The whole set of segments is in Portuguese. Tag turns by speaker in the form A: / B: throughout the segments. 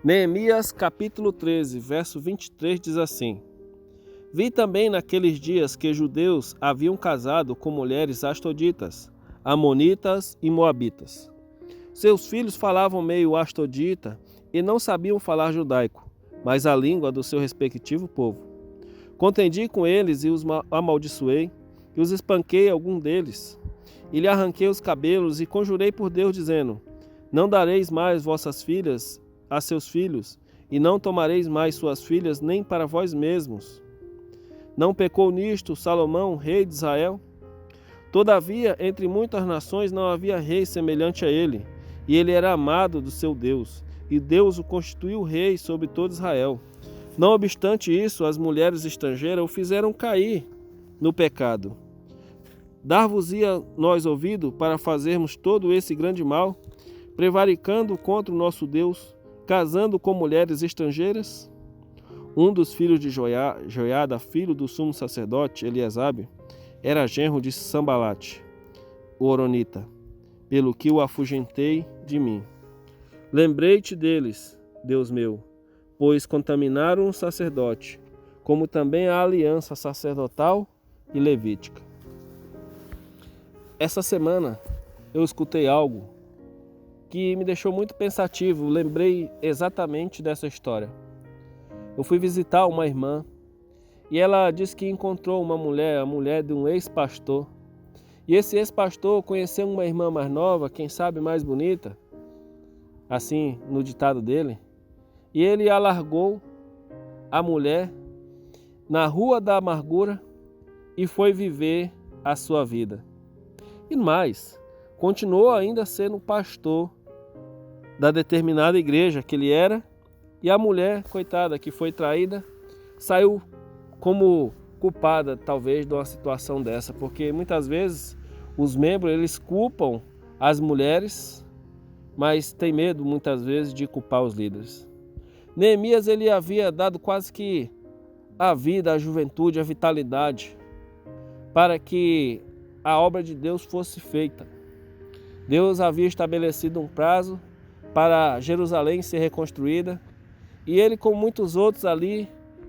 A: Neemias capítulo 13, verso 23 diz assim: Vi também naqueles dias que judeus haviam casado com mulheres astoditas, amonitas e moabitas. Seus filhos falavam meio astodita e não sabiam falar judaico, mas a língua do seu respectivo povo. Contendi com eles e os amaldiçoei, e os espanquei algum deles, e lhe arranquei os cabelos e conjurei por Deus, dizendo: Não dareis mais vossas filhas a seus filhos, e não tomareis mais suas filhas nem para vós mesmos. Não pecou nisto Salomão, rei de Israel? Todavia, entre muitas nações não havia rei semelhante a ele, e ele era amado do seu Deus, e Deus o constituiu rei sobre todo Israel. Não obstante isso, as mulheres estrangeiras o fizeram cair no pecado. Dar-vos-ia nós ouvido para fazermos todo esse grande mal, prevaricando contra o nosso Deus, casando com mulheres estrangeiras? Um dos filhos de Joiada, filho do sumo sacerdote Eliasabe, era genro de Sambalate, o horonita, pelo que o afugentei de mim. Lembrei-te deles, Deus meu, pois contaminaram o sacerdote, como também a aliança sacerdotal e levítica. Essa semana eu escutei algo que me deixou muito pensativo, lembrei exatamente dessa história. Eu fui visitar uma irmã e ela disse que encontrou uma mulher, a mulher de um ex-pastor. E esse ex-pastor conheceu uma irmã mais nova, quem sabe mais bonita, assim no ditado dele, e ele alargou a mulher na Rua da Amargura e foi viver a sua vida. E mais, continuou ainda sendo pastor da determinada igreja que ele era, e a mulher, coitada, que foi traída, saiu como culpada, talvez, de uma situação dessa, porque muitas vezes os membros, eles culpam as mulheres, mas tem medo, muitas vezes, de culpar os líderes. Neemias, ele havia dado quase que a vida, a juventude, a vitalidade, para que a obra de Deus fosse feita. Deus havia estabelecido um prazo para Jerusalém ser reconstruída, e ele, com muitos outros ali,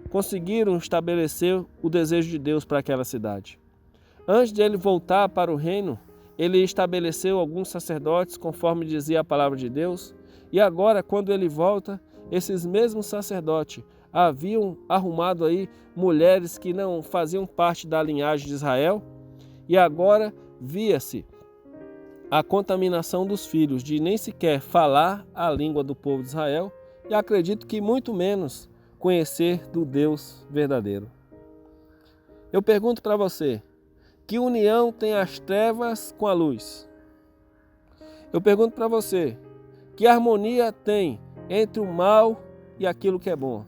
A: conseguiram estabelecer o desejo de Deus para aquela cidade. Antes de ele voltar para o reino, ele estabeleceu alguns sacerdotes, conforme dizia a palavra de Deus, e agora, quando ele volta, esses mesmos sacerdotes haviam arrumado aí mulheres que não faziam parte da linhagem de Israel, e agora via-se a contaminação dos filhos de nem sequer falar a língua do povo de Israel, e acredito que muito menos conhecer do Deus verdadeiro. Eu pergunto para você, que união tem as trevas com a luz? Eu pergunto para você, que harmonia tem entre o mal e aquilo que é bom?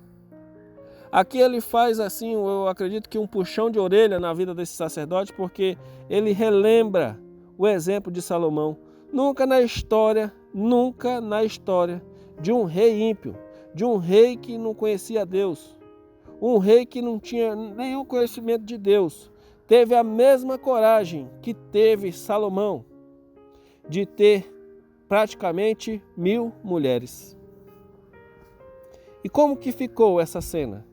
A: Aqui ele faz assim, eu acredito que um puxão de orelha na vida desse sacerdote, porque ele relembra o exemplo de Salomão. Nunca na história de um rei ímpio, de um rei que não conhecia Deus, um rei que não tinha nenhum conhecimento de Deus, teve a mesma coragem que teve Salomão, de ter praticamente 1000 mulheres. E como que ficou essa cena?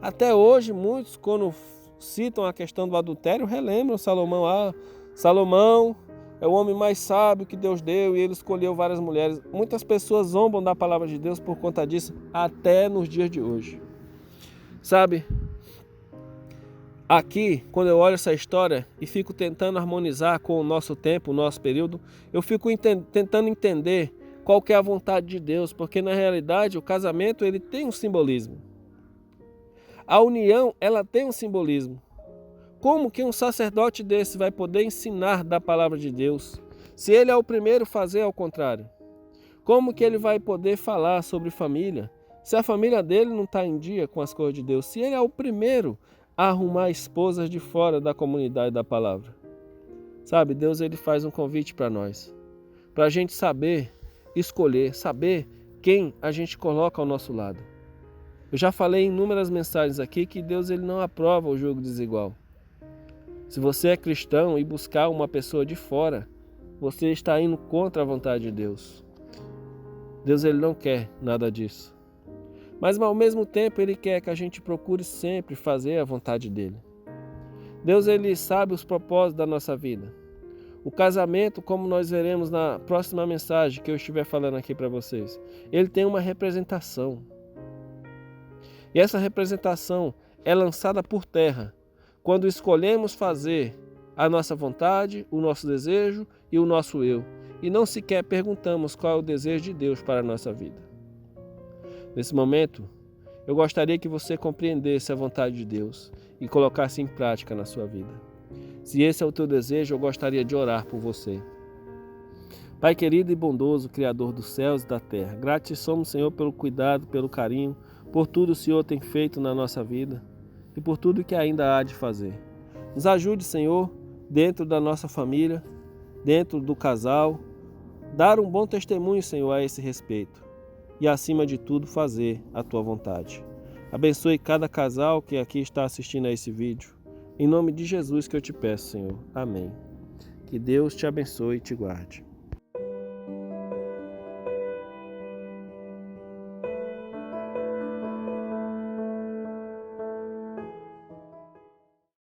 A: Até hoje, muitos, quando citam a questão do adultério, relembram Salomão. Salomão é o homem mais sábio que Deus deu e ele escolheu várias mulheres. Muitas pessoas zombam da palavra de Deus por conta disso, até nos dias de hoje. Sabe, aqui, quando eu olho essa história e fico tentando harmonizar com o nosso tempo, o nosso período, eu fico tentando entender qual que é a vontade de Deus, porque na realidade o casamento, ele tem um simbolismo. A união, ela tem um simbolismo. Como que um sacerdote desse vai poder ensinar da palavra de Deus, se ele é o primeiro a fazer ao contrário? Como que ele vai poder falar sobre família, se a família dele não está em dia com as coisas de Deus? Se ele é o primeiro a arrumar esposas de fora da comunidade da palavra? Sabe, Deus, ele faz um convite para nós, para a gente saber escolher, saber quem a gente coloca ao nosso lado. Eu já falei em inúmeras mensagens aqui que Deus, ele não aprova o jogo desigual. Se você é cristão e buscar uma pessoa de fora, você está indo contra a vontade de Deus. Deus, ele não quer nada disso. Mas ao mesmo tempo Ele quer que a gente procure sempre fazer a vontade dEle. Deus, Ele sabe os propósitos da nossa vida. O casamento, como nós veremos na próxima mensagem que eu estiver falando aqui para vocês, ele tem uma representação. E essa representação é lançada por terra quando escolhemos fazer a nossa vontade, o nosso desejo e o nosso eu, e não sequer perguntamos qual é o desejo de Deus para a nossa vida. Nesse momento, eu gostaria que você compreendesse a vontade de Deus e colocasse em prática na sua vida. Se esse é o teu desejo, eu gostaria de orar por você. Pai querido e bondoso, Criador dos céus e da terra, gratos somos, Senhor, pelo cuidado, pelo carinho, por tudo o Senhor tem feito na nossa vida e por tudo que ainda há de fazer. Nos ajude, Senhor, dentro da nossa família, dentro do casal, dar um bom testemunho, Senhor, a esse respeito e, acima de tudo, fazer a Tua vontade. Abençoe cada casal que aqui está assistindo a esse vídeo. Em nome de Jesus que eu te peço, Senhor. Amém. Que Deus te abençoe e te guarde.